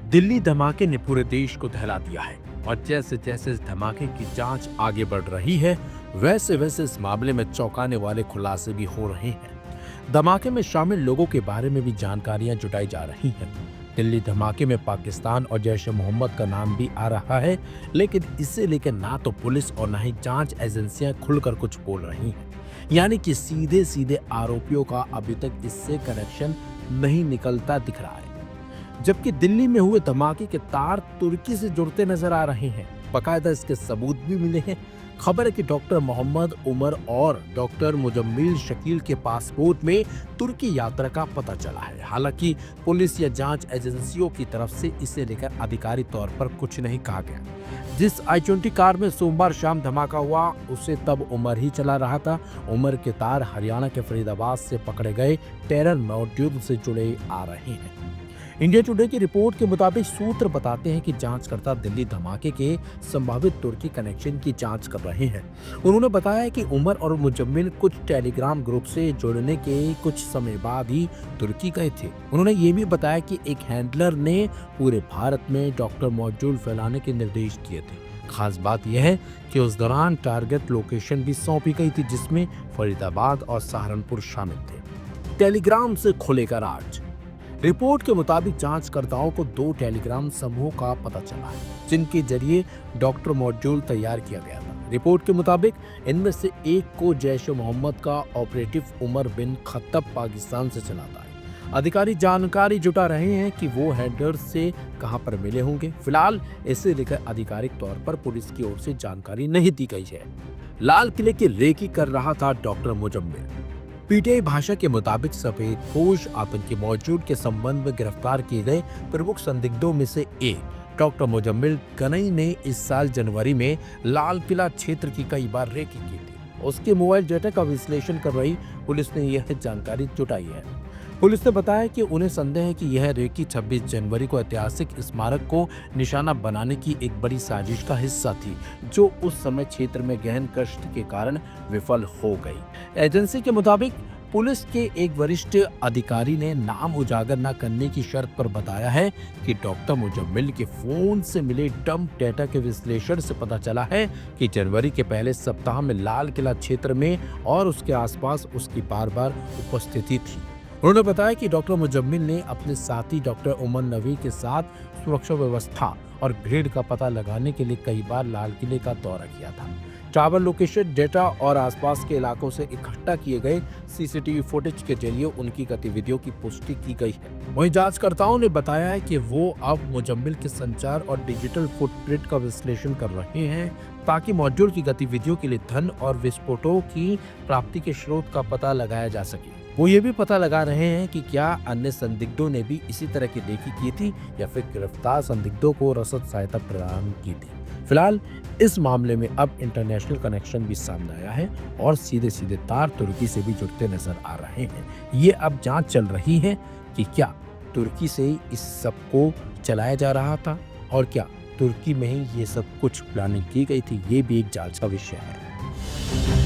दिल्ली धमाके ने पूरे देश को दहला दिया है और जैसे जैसे इस धमाके की जांच आगे बढ़ रही है, वैसे वैसे इस मामले में चौंकाने वाले खुलासे भी हो रहे हैं। धमाके में शामिल लोगों के बारे में भी जानकारियां जुटाई जा रही हैं। दिल्ली धमाके में पाकिस्तान और जैश-ए-मोहम्मद का नाम भी आ रहा है, लेकिन इसे लेकर ना तो पुलिस और ना ही जांच एजेंसियां खुलकर कुछ बोल रही हैं। यानी कि सीधे सीधे आरोपियों का अभी तक इससे कनेक्शन नहीं निकलता दिख रहा है। जबकि दिल्ली में हुए धमाके के तार तुर्की से जुड़ते नजर आ रहे हैं। बाकायदा इसके सबूत भी मिले हैं। खबर है कि डॉक्टर मोहम्मद उमर और डॉक्टर मुजम्मिल शकील के पासपोर्ट में तुर्की यात्रा का पता चला है। हालांकि पुलिस या जांच एजेंसियों की तरफ से इसे लेकर आधिकारिक तौर पर कुछ नहीं कहा गया। जिस i20 कार में सोमवार शाम धमाका हुआ, उसे तब उमर ही चला रहा था। उमर के तार हरियाणा के फरीदाबाद से पकड़े गए टेरर मॉड्यूल से जुड़े आ रहे हैं। इंडिया टुडे की रिपोर्ट के मुताबिक सूत्र बताते हैं कि जांचकर्ता दिल्ली धमाके के संभावित तुर्की कनेक्शन की जांच कर रहे हैं। उन्होंने बताया कि उमर और मुजम्मिल कुछ टेलीग्राम ग्रुप से जुड़ने के कुछ समय बाद ही तुर्की गए थे। उन्होंने ये भी बताया कि एक हैंडलर ने पूरे भारत में डॉक्टर मॉड्यूल फैलाने के निर्देश दिए थे। खास बात यह है कि उस दौरान टारगेट लोकेशन भी सौंपी गई थी, जिसमें फरीदाबाद और सहारनपुर शामिल थे। टेलीग्राम से खुलेगा राज। रिपोर्ट के मुताबिक जांचकर्ताओं को 2 टेलीग्राम समूह का पता चला है, जिनके जरिए डॉक्टर मॉड्यूल तैयार किया गया था। रिपोर्ट के मुताबिक इनमें से एक को जैश-ए-मोहम्मद का ऑपरेटिव उमर बिन खत्तब पाकिस्तान से चलाता है। अधिकारी जानकारी जुटा रहे हैं कि वो हैंडलर से कहां पर मिले होंगे। फिलहाल इसे लेकर आधिकारिक तौर पर पुलिस की ओर से जानकारी नहीं दी गई है। लाल किले की रेकी कर रहा था डॉक्टर मुजम्मिल। पीटीआई भाषा के मुताबिक सफेदपोश आतंकी मौजूद के संबंध में गिरफ्तार किए गए प्रमुख संदिग्धों में से एक डॉक्टर मुजम्मिल गनई ने इस साल जनवरी में लाल किला क्षेत्र की कई बार रेकी की थी। उसके मोबाइल डेटा का विश्लेषण कर रही पुलिस ने यह जानकारी जुटाई है। पुलिस ने बताया कि उन्हें संदेह है कि यह रेकी 26 जनवरी को ऐतिहासिक स्मारक को निशाना बनाने की एक बड़ी साजिश का हिस्सा थी, जो उस समय क्षेत्र में गहन कष्ट के कारण विफल हो गई। एजेंसी के मुताबिक पुलिस के एक वरिष्ठ अधिकारी ने नाम उजागर न करने की शर्त पर बताया है कि डॉक्टर मुजम्मिल के फोन से मिले डंप डेटा के विश्लेषण से पता चला है कि जनवरी के पहले सप्ताह में लाल किला क्षेत्र में और उसके आसपास उसकी बार बार उपस्थिति थी। उन्होंने बताया कि डॉक्टर मुजम्मिल ने अपने साथी डॉक्टर उमर नवी के साथ सुरक्षा व्यवस्था और भीड़ का पता लगाने के लिए कई बार लाल किले का दौरा किया था। ट्रैवल लोकेशन डेटा और आसपास के इलाकों से इकट्ठा किए गए सीसीटीवी फुटेज के जरिए उनकी गतिविधियों की पुष्टि की गई है। वहीं जांचकर्ताओं ने बताया है कि वो अब मुजम्मिल के संचार और डिजिटल फुटप्रिंट का विश्लेषण कर रहे हैं, ताकि मॉड्यूल की गतिविधियों के लिए धन और विस्फोटों की प्राप्ति के स्रोत का पता लगाया जा सके। वो ये भी पता लगा रहे हैं कि क्या अन्य संदिग्धों ने भी इसी तरह की रेकी की थी या फिर गिरफ्तार संदिग्धों को रसद सहायता प्रदान की थी। फिलहाल इस मामले में अब इंटरनेशनल कनेक्शन भी सामने आया है और सीधे सीधे तार तुर्की से भी जुड़ते नजर आ रहे हैं। ये अब जांच चल रही है कि क्या तुर्की से ही इस सब को चलाया जा रहा था और क्या तुर्की में ही ये सब कुछ प्लानिंग की गई थी। ये भी एक जांच का विषय है।